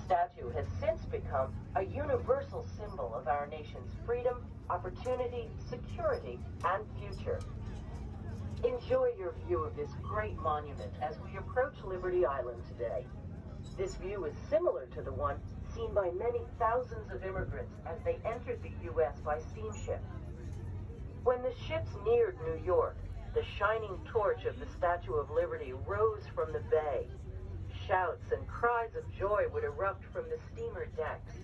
statue has since become a universal symbol of our nation's freedom, opportunity, security, and future. Enjoy your view of this great monument as we approach Liberty Island today. This view is similar to the one seen by many thousands of immigrants as they entered the U.S. by steamship. When the ships neared New York, the shining torch of the Statue of Liberty rose from the bay. Shouts and cries of joy would erupt from the steamer decks.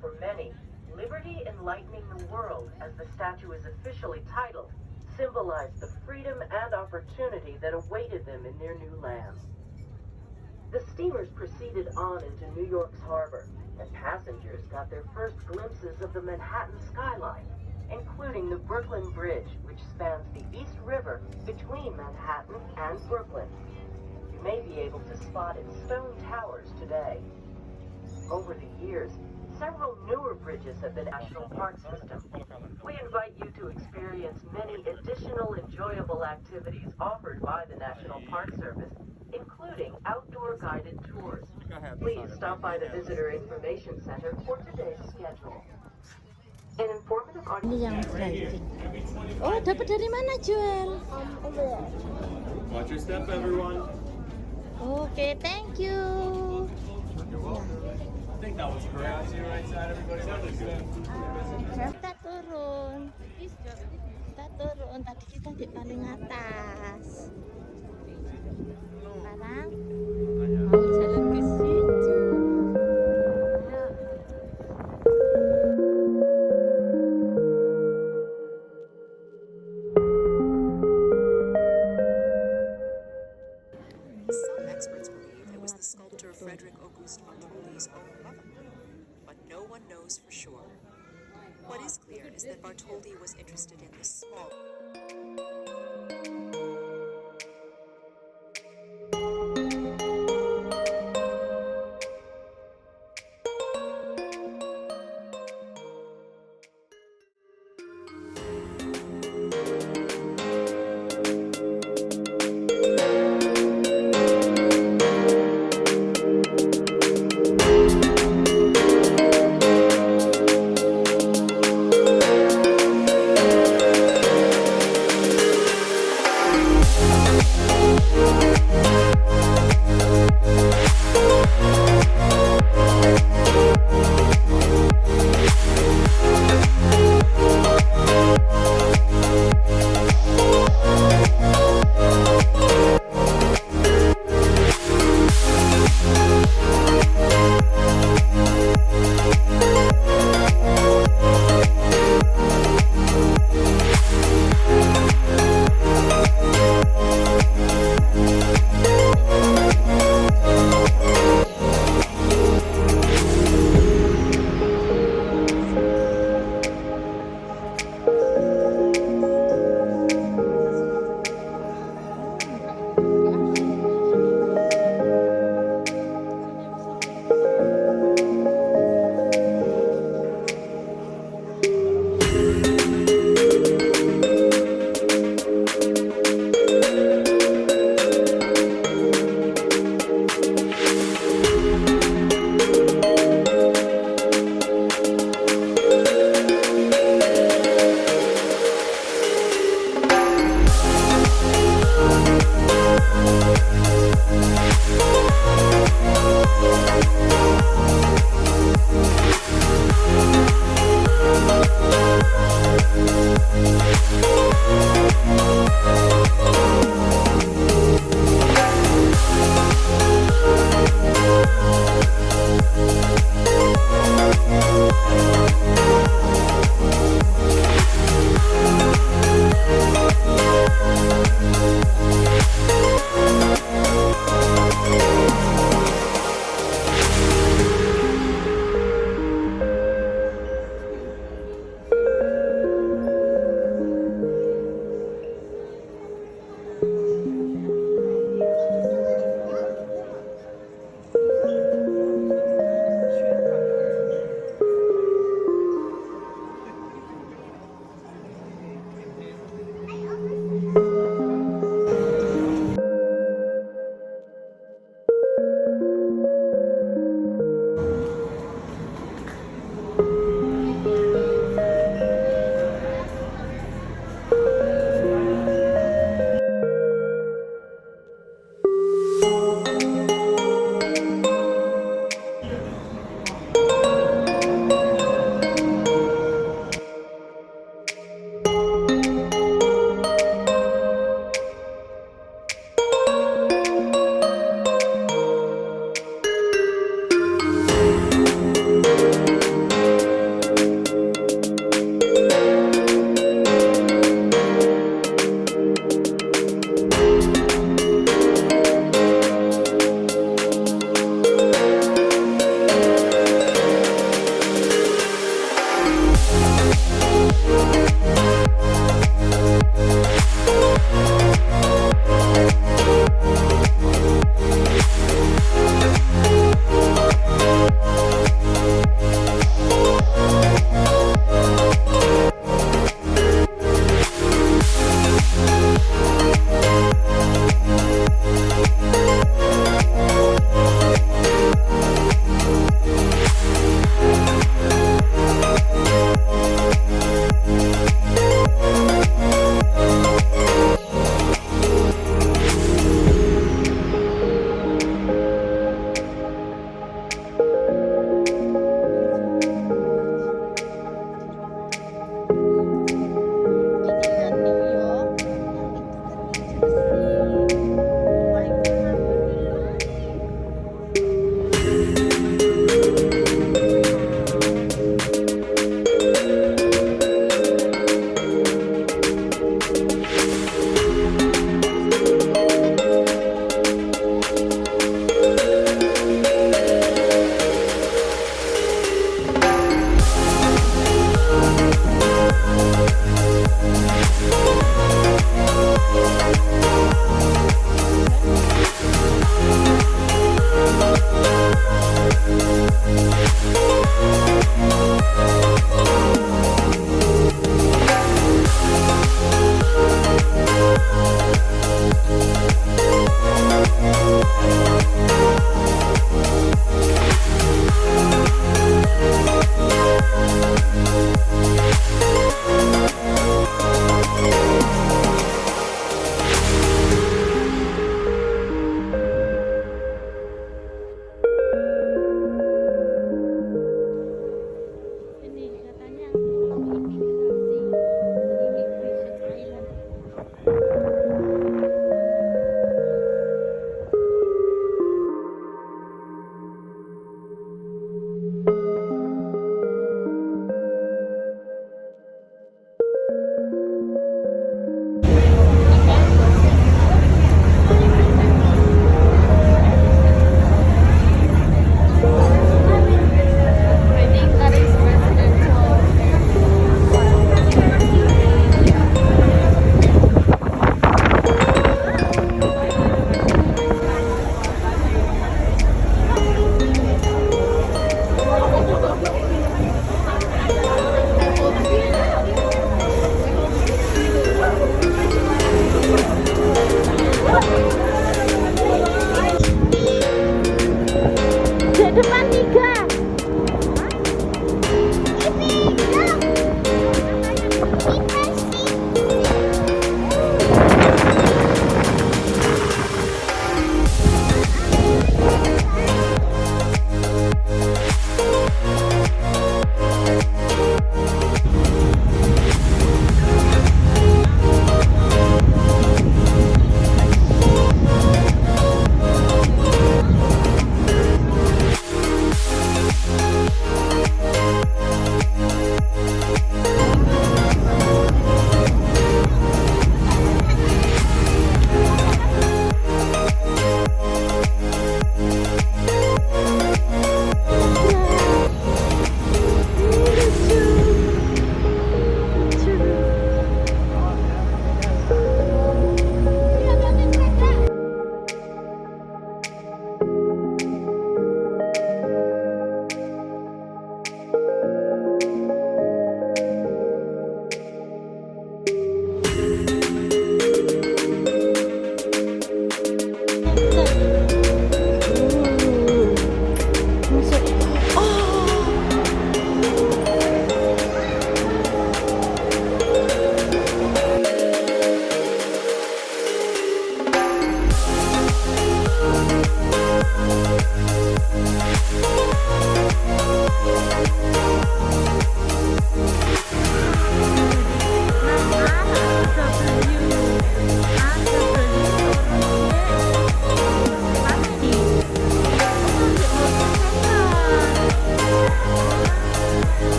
For many, Liberty Enlightening the World, as the statue is officially titled, symbolized the freedom and opportunity that awaited them in their new land. The steamers proceeded on into New York's harbor, and passengers got their first glimpses of the Manhattan skyline, including the Brooklyn Bridge, which spans the East River between Manhattan and Brooklyn. You may be able to spot its stone towers today. Over the years, several newer bridges have been national park system. We invite you to experience many additional enjoyable activities offered by the National Park Service, including outdoor guided tours. Please stop by the Visitor Information Center for today's schedule. An informative Ini yang flying. Oh, dapat dari mana, Joel? Watch your step, everyone. Okay, thank you. I think that was correct. See the right side, everybody. Sounded good. Kita turun. Kita turun. Tadi kita di paling atas. Sekarang mau jalan ke situ. Some experts believe it was the sculptor Frederick Auguste Bartholdi's own mother, but no one knows for sure. What is clear is that Bartholdi was interested in this small.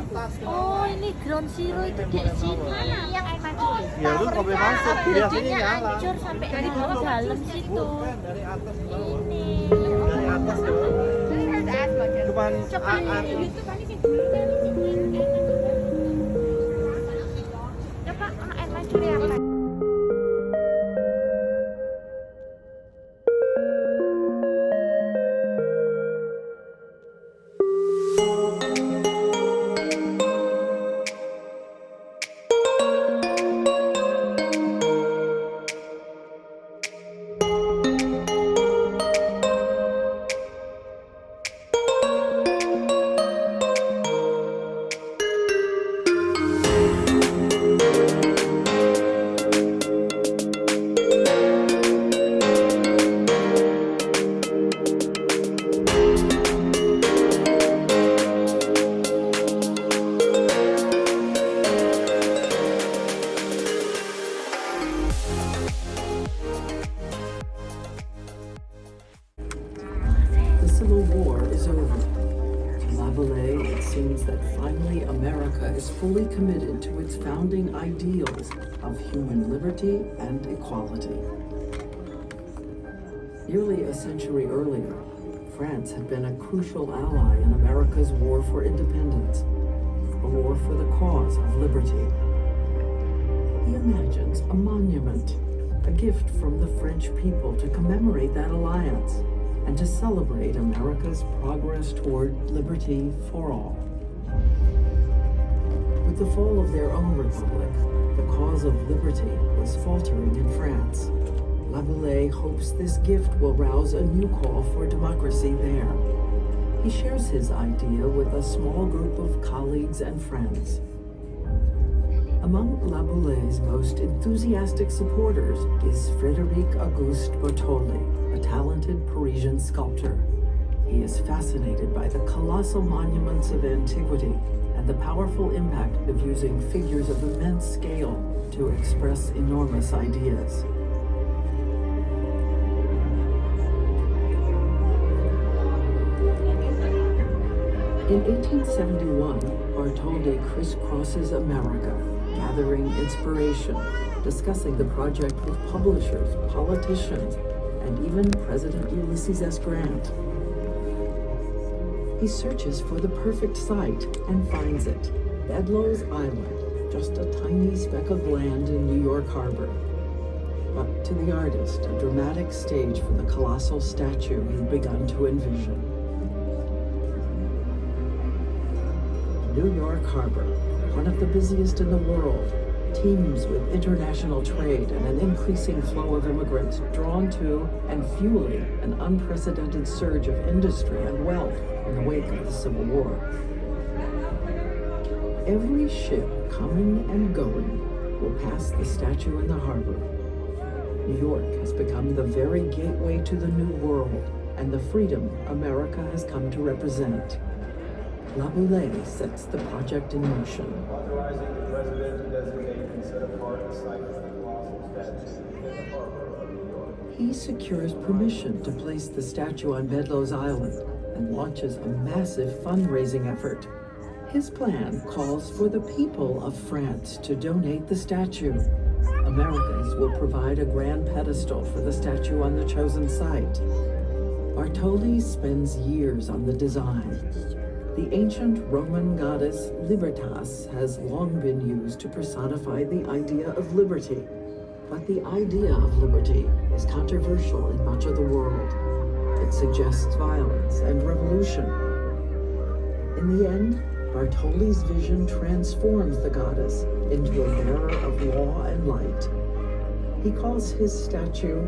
Oh, ini ground zero itu di sini yang Ya lu nggak boleh masuk, biasanya nyala. hancur sampai ke dalam situ. Dari atas ke bawah. Ini. Dari atas ke bawah. Cuman Coba air mancur ya, Pak. It seems that finally America is fully committed to its founding ideals of human liberty and equality. Nearly a century earlier, France had been a crucial ally in America's war for independence, a war for the cause of liberty. He imagines a monument, a gift from the French people to commemorate that alliance and to celebrate America's progress toward liberty for all. With the fall of their own republic, the cause of liberty was faltering in France. Laboulaye hopes this gift will rouse a new call for democracy there. He shares his idea with a small group of colleagues and friends. Among Laboulaye's most enthusiastic supporters is Frédéric Auguste Bartholdi, a talented Parisian sculptor. He is fascinated by the colossal monuments of antiquity and the powerful impact of using figures of immense scale to express enormous ideas. In 1871, Bartholdi crisscrosses America, gathering inspiration, discussing the project with publishers, politicians, and even President Ulysses S. Grant. He searches for the perfect site and finds it, Bedloe's Island, just a tiny speck of land in New York Harbor. But to the artist, a dramatic stage for the colossal statue he'd begun to envision. New York Harbor, one of the busiest in the world, teems with international trade and an increasing flow of immigrants drawn to and fueling an unprecedented surge of industry and wealth in the wake of the Civil War. Every ship coming and going will pass the statue in the harbor. New York has become the very gateway to the New World and the freedom America has come to represent. Laboulaye sets the project in motion. Authorizing the president to designate and set apart the site of the colossal statue in the harbor of New York. He secures permission to place the statue on Bedloe's Island and launches a massive fundraising effort. His plan calls for the people of France to donate the statue. Americans will provide a grand pedestal for the statue on the chosen site. Bartholdi spends years on the design. The ancient Roman goddess Libertas has long been used to personify the idea of liberty. But the idea of liberty is controversial in much of the world. It suggests violence and revolution. In the end, Bartholdi's vision transforms the goddess into a bearer of law and light. He calls his statue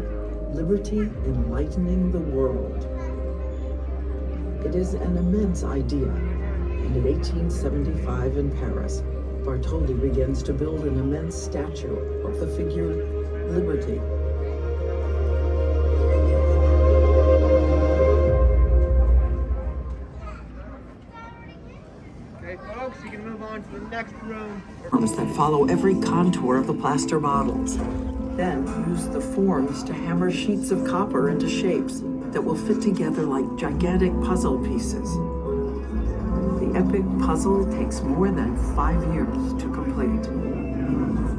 Liberty Enlightening the World. It is an immense idea, and in 1875 in Paris, Bartholdi begins to build an immense statue of the figure Liberty. okay, folks, you can move on to the next room. Forms that follow every contour of the plaster models. Then use the forms to hammer sheets of copper into shapes that will fit together like gigantic puzzle pieces. The epic puzzle takes more than 5 years to complete.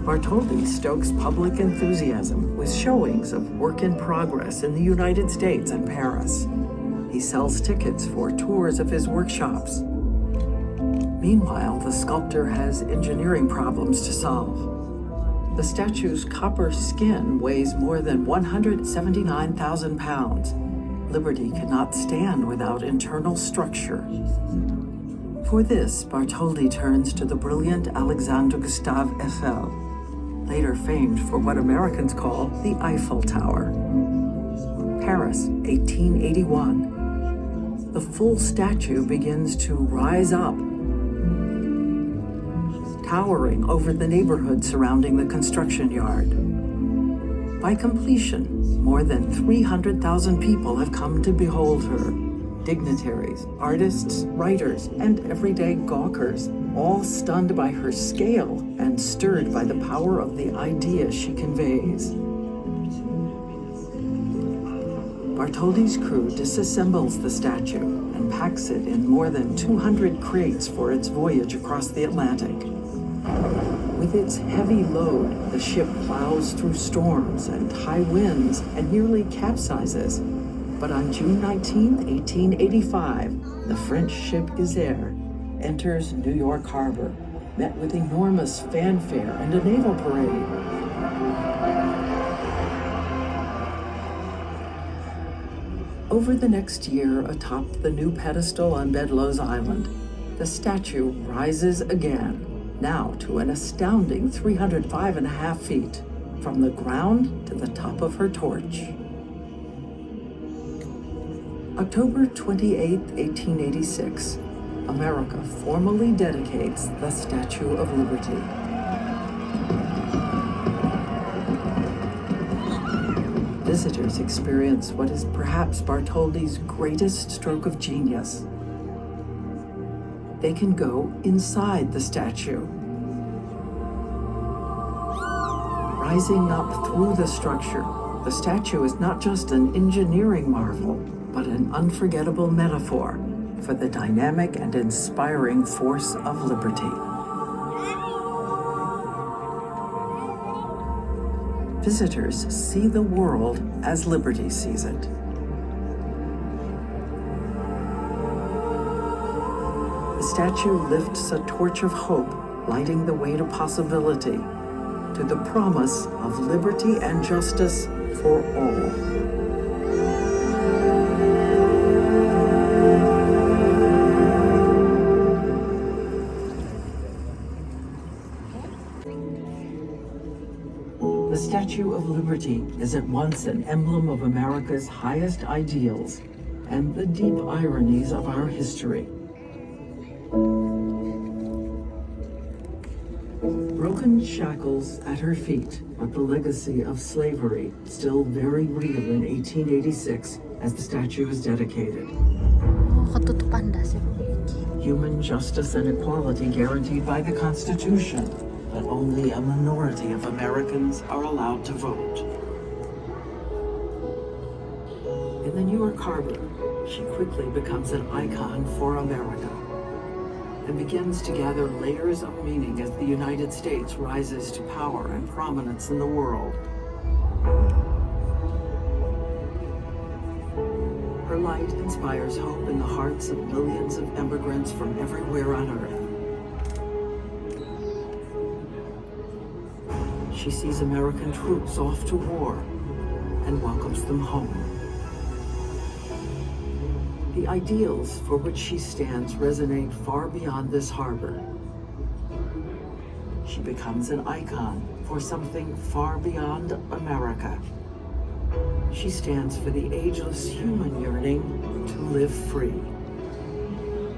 Bartholdi stokes public enthusiasm with showings of work in progress in the United States and Paris. He sells tickets for tours of his workshops. Meanwhile, the sculptor has engineering problems to solve. The statue's copper skin weighs more than 179,000 pounds. Liberty cannot stand without internal structure. For this, Bartholdi turns to the brilliant Alexandre Gustave Eiffel, later famed for what Americans call the Eiffel Tower. Paris, 1881. The full statue begins to rise up, towering over the neighborhood surrounding the construction yard. By completion, more than 300,000 people have come to behold her. Dignitaries, artists, writers, and everyday gawkers, all stunned by her scale and stirred by the power of the idea she conveys. Bartholdi's crew disassembles the statue and packs it in more than 200 crates for its voyage across the Atlantic. With its heavy load, the ship plows through storms and high winds and nearly capsizes. But on June 19, 1885, the French ship Isère enters New York Harbor, met with enormous fanfare and a naval parade. Over the next year, atop the new pedestal on Bedloe's Island, the statue rises again, now to an astounding 305.5 feet, from the ground to the top of her torch. October 28, 1886, America formally dedicates the Statue of Liberty. Visitors experience what is perhaps Bartholdi's greatest stroke of genius. They can go inside the statue. Rising up through the structure, the statue is not just an engineering marvel, but an unforgettable metaphor for the dynamic and inspiring force of liberty. Visitors see the world as liberty sees it. The statue lifts a torch of hope, lighting the way to possibility, to the promise of liberty and justice for all. The Statue of Liberty is at once an emblem of America's highest ideals and the deep ironies of our history. Broken shackles at her feet, but the legacy of slavery still very real in 1886 as the statue is dedicated. Human justice and equality guaranteed by the Constitution, but only a minority of Americans are allowed to vote. In the New York Harbor, she quickly becomes an icon for America and begins to gather layers of meaning as the United States rises to power and prominence in the world. Her light inspires hope in the hearts of millions of immigrants from everywhere on Earth. She sees American troops off to war and welcomes them home. The ideals for which she stands resonate far beyond this harbor. She becomes an icon for something far beyond America. She stands for the ageless human yearning to live free.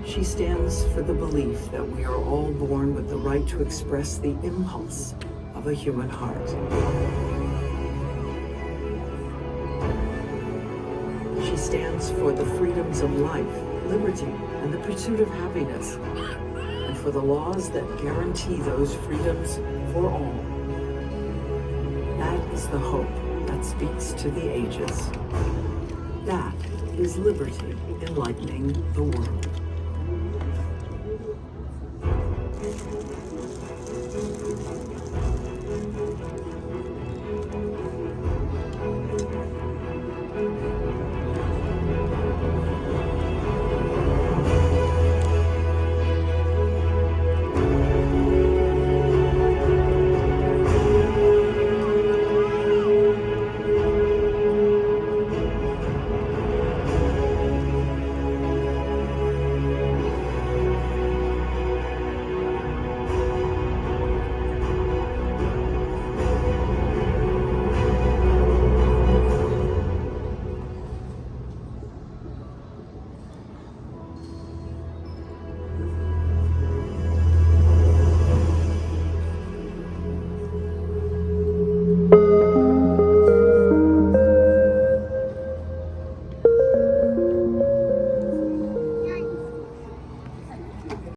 She stands for the belief that we are all born with the right to express the impulse of a human heart. She stands for the freedoms of life, liberty, and the pursuit of happiness, and for the laws that guarantee those freedoms for all. That is the hope that speaks to the ages. That is liberty enlightening the world.